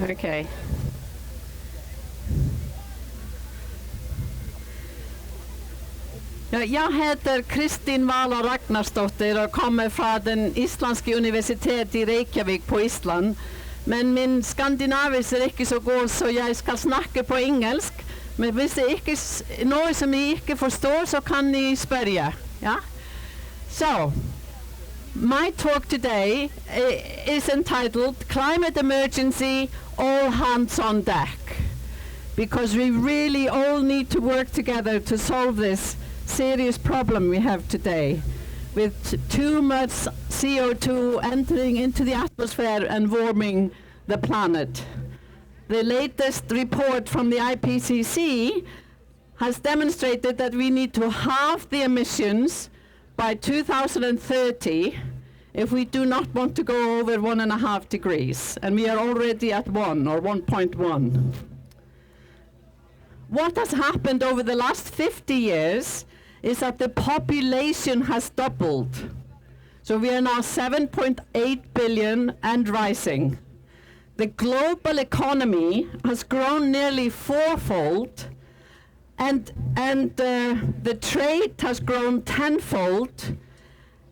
Okay. Ja, jeg heter Kristin Vala Ragnarsdottir og kommer fra den islandske universitet i Reykjavik på Island. Men min skandinavisk er ikke så god, så jeg skal snakke på engelsk. Men hvis det ikke er noe som jeg ikke forstår, så kan jeg spørre. Ja? So, my talk today is entitled Climate Emergency, All Hands on Deck. Because we really all need to work together to solve this serious problem we have today, with too much CO2 entering into the atmosphere and warming the planet. The latest report from the IPCC has demonstrated that we need to halve the emissions by 2030 if we do not want to go over 1.5 degrees, and we are already at 1 or 1.1. What has happened over the last 50 years is that the population has doubled. So we are now 7.8 billion and rising. The global economy has grown nearly fourfold, and the trade has grown tenfold,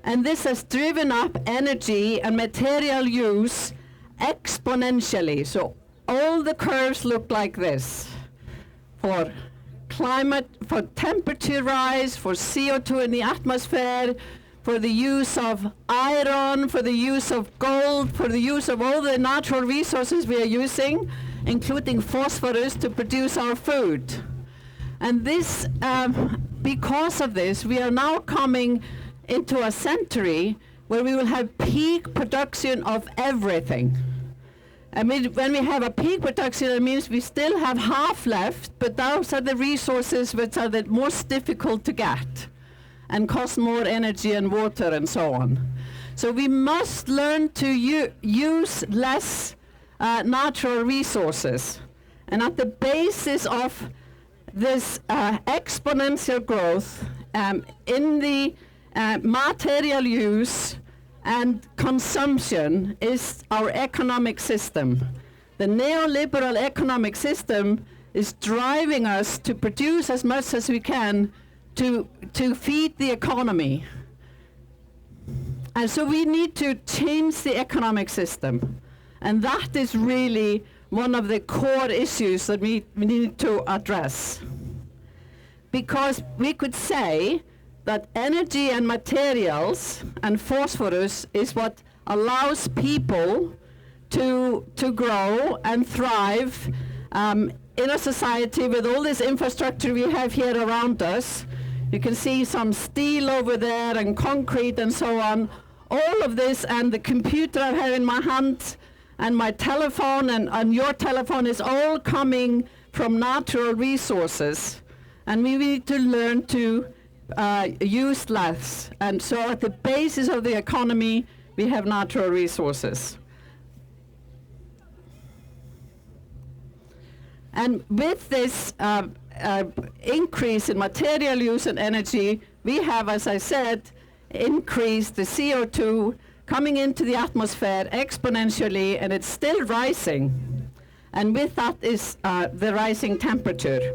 and this has driven up energy and material use exponentially. So all the curves look like this. For climate, for temperature rise, for CO2 in the atmosphere, for the use of iron, for the use of gold, for the use of all the natural resources we are using, including phosphorus to produce our food. And this, because of this, we are now coming into a century where we will have peak production of everything. I mean, when we have a peak production, it means we still have half left, but those are the resources which are the most difficult to get and cost more energy and water and so on. So we must learn to use less natural resources. And at the basis of this exponential growth in the material use and consumption is our economic system. The neoliberal economic system is driving us to produce as much as we can to feed the economy. And so we need to change the economic system. And that is really one of the core issues that we need to address. Because we could say that energy and materials and phosphorus is what allows people to grow and thrive in a society with all this infrastructure we have here around us. You can see some steel over there and concrete and so on. All of this, and the computer I have in my hand and my telephone and your telephone is all coming from natural resources. And we need to learn to use less. And so at the basis of the economy, we have natural resources. And with this increase in material use and energy, we have, as I said, increased the CO2 coming into the atmosphere exponentially, and it's still rising. And with that is the rising temperature,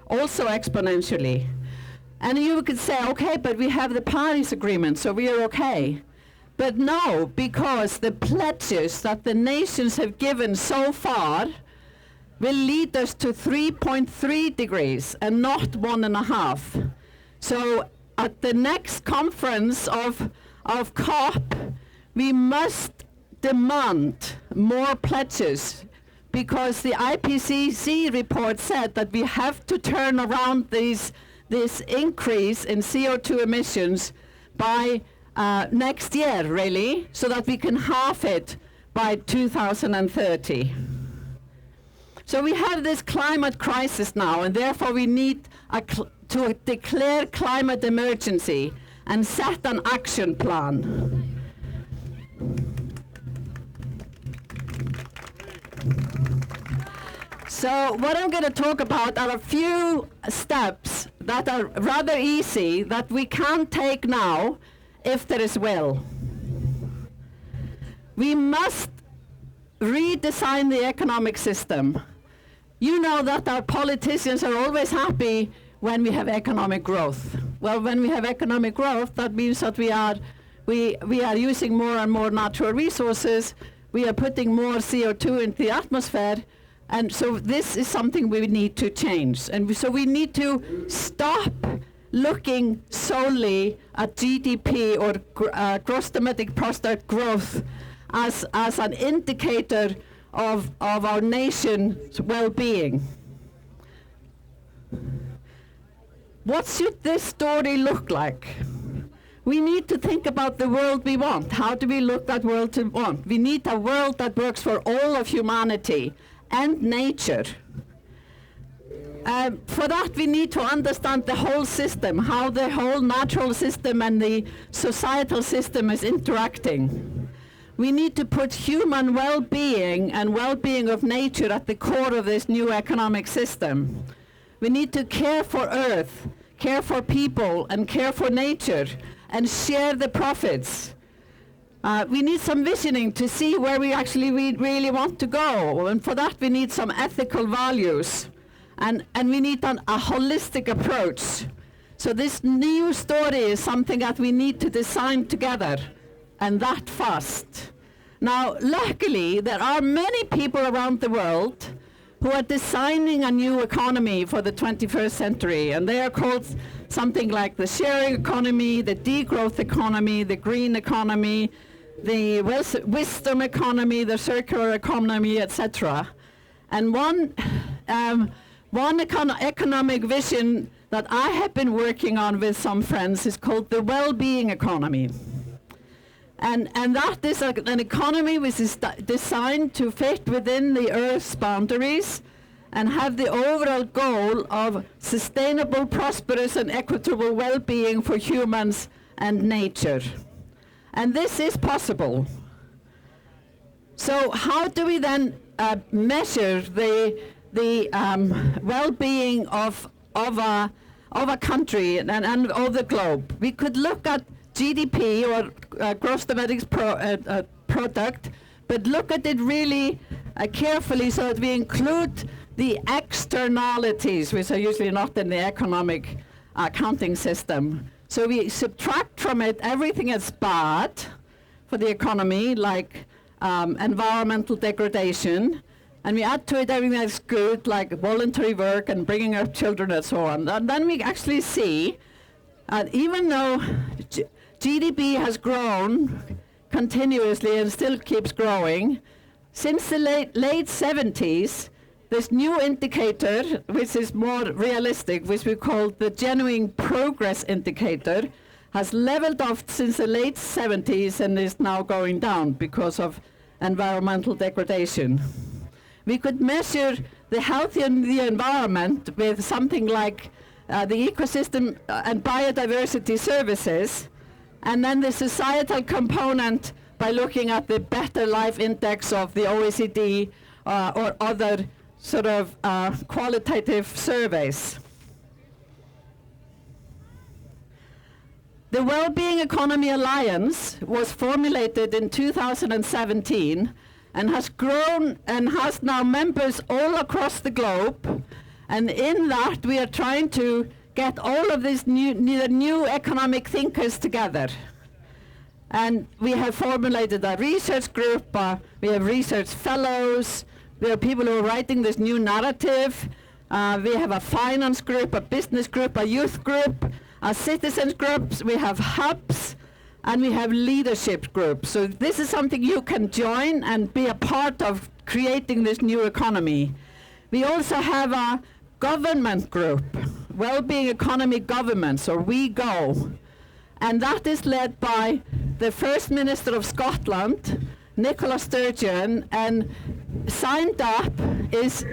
also exponentially. And you could say, okay, but we have the Paris Agreement, so we are okay. But no, because the pledges that the nations have given so far will lead us to 3.3 degrees and not 1.5. So at the next conference of COP, we must demand more pledges, because the IPCC report said that we have to turn around this increase in CO2 emissions by next year, really, so that we can halve it by 2030. So we have this climate crisis now, and therefore we need to declare climate emergency and set an action plan. So what I'm going to talk about are a few steps that are rather easy that we can take now if there is will. We must redesign the economic system. You know that our politicians are always happy when we have economic growth. Well, when we have economic growth, that means that we are using more and more natural resources. We are putting more CO2 into the atmosphere. And so this is something we need to change. And so we need to stop looking solely at GDP or gross domestic product growth as an indicator of our nation's well-being. What should this story look like? We need to think about the world we want. How do we look at world we want? We need a world that works for all of humanity and nature. For that, we need to understand the whole system, how the whole natural system and the societal system is interacting. We need to put human well-being and well-being of nature at the core of this new economic system. We need to care for Earth, care for people, and care for nature, and share the profits. We need some visioning to see where we really want to go, and for that we need some ethical values, and we need a holistic approach. So this new story is something that we need to design together, and that fast. Now, luckily, there are many people around the world who are designing a new economy for the 21st century, and they are called something like the sharing economy, the degrowth economy, the green economy, the wisdom economy, the circular economy, etc. And one economic vision that I have been working on with some friends is called the well-being economy. And that is an economy which is designed to fit within the Earth's boundaries and have the overall goal of sustainable, prosperous, and equitable well-being for humans and nature. And this is possible. So how do we then measure the well-being of a country and of the globe? We could look at GDP or gross domestic product, but look at it really carefully so that we include the externalities, which are usually not in the economic accounting system. So we subtract from it everything that's bad for the economy, like environmental degradation, and we add to it everything that's good, like voluntary work and bringing up children and so on. And then we actually see, even though GDP has grown continuously and still keeps growing, since the late 70s, this new indicator, which is more realistic, which we call the genuine progress indicator, has leveled off since the late 70s and is now going down because of environmental degradation. We could measure the health in the environment with something like the ecosystem and biodiversity services, and then the societal component by looking at the Better Life Index of the OECD or other sort of qualitative surveys. The Wellbeing Economy Alliance was formulated in 2017 and has grown and has now members all across the globe. And in that, we are trying to get all of these new economic thinkers together. And we have formulated a research group, we have research fellows, we have people who are writing this new narrative, we have a finance group, a business group, a youth group, a citizens groups, we have hubs, and we have leadership groups. So this is something you can join and be a part of creating this new economy. We also have a government group, Wellbeing Economy Governments, or WeGo. And that is led by the First Minister of Scotland, Nicola Sturgeon, and signed up is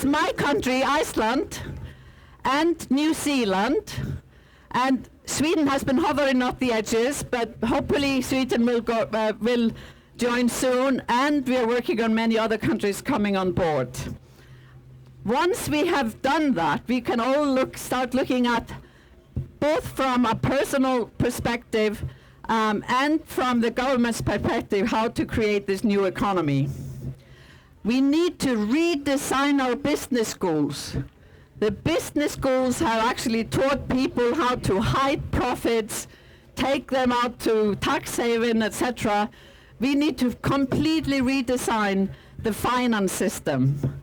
my country, Iceland, and New Zealand, and Sweden has been hovering at the edges, but hopefully Sweden will join soon, and we are working on many other countries coming on board. Once we have done that, we can all start looking at, both from a personal perspective, and from the government's perspective, how to create this new economy. We need to redesign our business schools. The business schools have actually taught people how to hide profits, take them out to tax haven, etc. We need to completely redesign the finance system.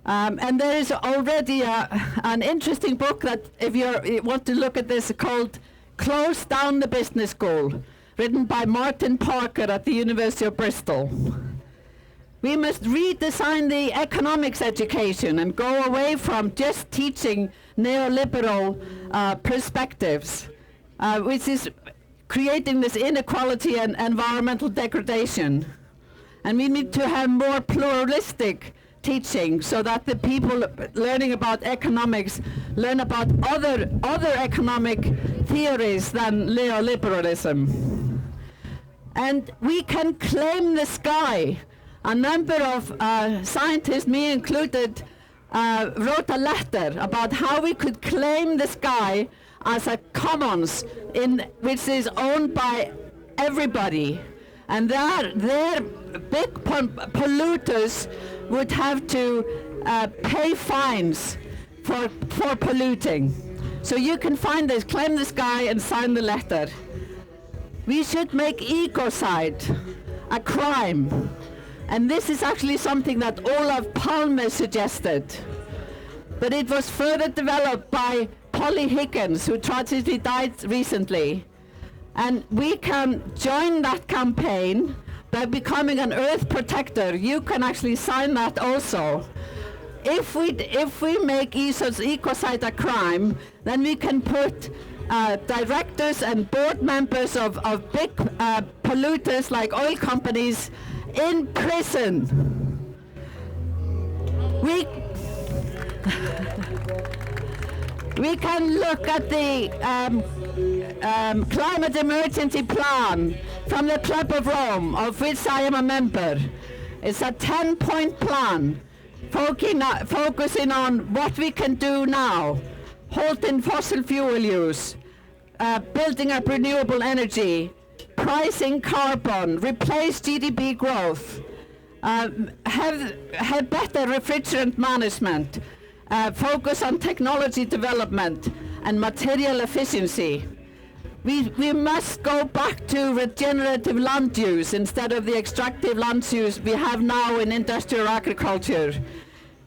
And there is already an interesting book that, if you want to look at this, called Close Down the Business School, written by Martin Parker at the University of Bristol. We must redesign the economics education and go away from just teaching neoliberal perspectives, which is creating this inequality and environmental degradation. And we need to have more pluralistic teaching so that the people learning about economics learn about other economic theories than neoliberalism. And we can claim the sky. A number of scientists, me included, wrote a letter about how we could claim the sky as a commons which is owned by everybody. And their big polluters would have to pay fines for polluting. So you can find this, claim the sky and sign the letter. We should make ecocide a crime. And this is actually something that Olaf Palme suggested. But it was further developed by Polly Higgins, who tragically died recently. And we can join that campaign by becoming an earth protector. You can actually sign that also. If we make ecocide a crime, then we can put directors and board members of big polluters like oil companies in prison. We can look at the climate emergency plan from the Club of Rome, of which I am a member. It's a 10-point plan focusing on what we can do now, halting fossil fuel use, building up renewable energy, pricing carbon, replace GDP growth, have better refrigerant management, focus on technology development and material efficiency. We must go back to regenerative land use instead of the extractive land use we have now in industrial agriculture.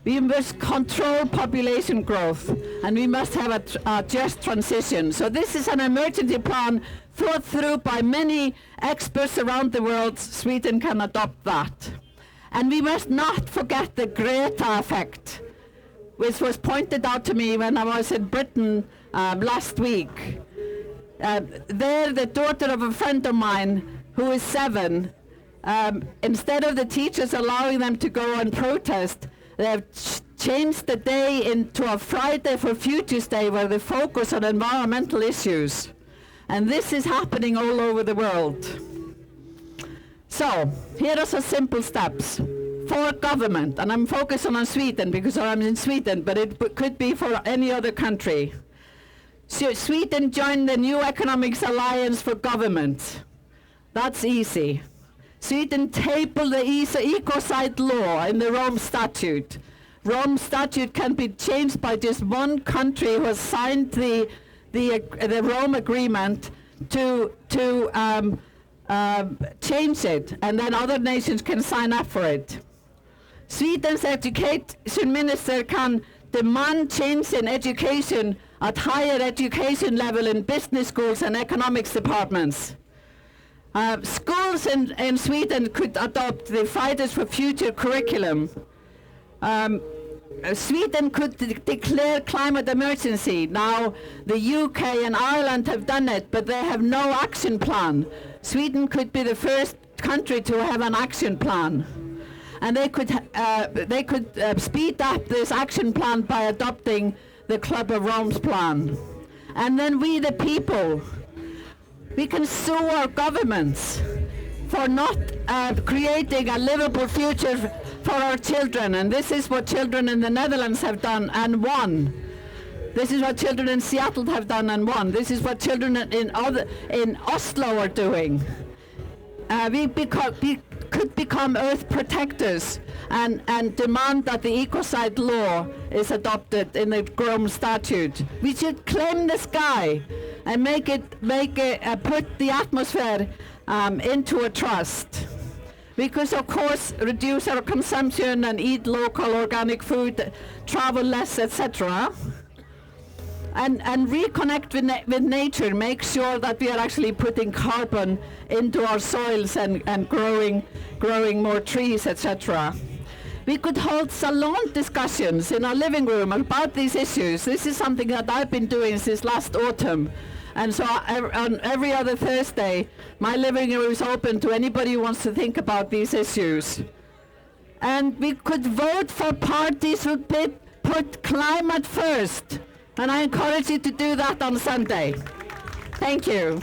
We must control population growth, and we must have a just transition. So this is an emergency plan thought through by many experts around the world. Sweden can adopt that. And we must not forget the Greta effect, which was pointed out to me when I was in Britain last week. There, the daughter of a friend of mine who is 7, instead of the teachers allowing them to go and protest, they have changed the day into a Friday for Futures Day where they focus on environmental issues. And this is happening all over the world. So, here are some simple steps for government. And I'm focusing on Sweden because I'm in Sweden, but it could be for any other country. So Sweden joined the New Economics Alliance for Government. That's easy. Sweden tabled the Ecocide law in the Rome Statute. Rome Statute can be changed by just one country who has signed the Rome Agreement to change it, and then other nations can sign up for it. Sweden's education minister can demand change in education at higher education level in business schools and economics departments. Schools in Sweden could adopt the Fridays for Future curriculum. Sweden could declare climate emergency. Now, the UK and Ireland have done it, but they have no action plan. Sweden could be the first country to have an action plan. And they could speed up this action plan by adopting the Club of Rome's plan. And then we, the people, we can sue our governments for not creating a livable future for our children. And this is what children in the Netherlands have done and won. This is what children in Seattle have done and won. This is what children in Oslo are doing. We could become earth protectors and demand that the Ecocide law is adopted in the Rome Statute. We should claim the sky and put the atmosphere into a trust. We could, of course, reduce our consumption and eat local organic food, travel less, etc. And reconnect with nature, make sure that we are actually putting carbon into our soils and growing more trees, etc. We could hold salon discussions in our living room about these issues. This is something that I've been doing since last autumn. And so on every other Thursday, my living room is open to anybody who wants to think about these issues. And we could vote for parties who put climate first. And I encourage you to do that on Sunday. Thank you.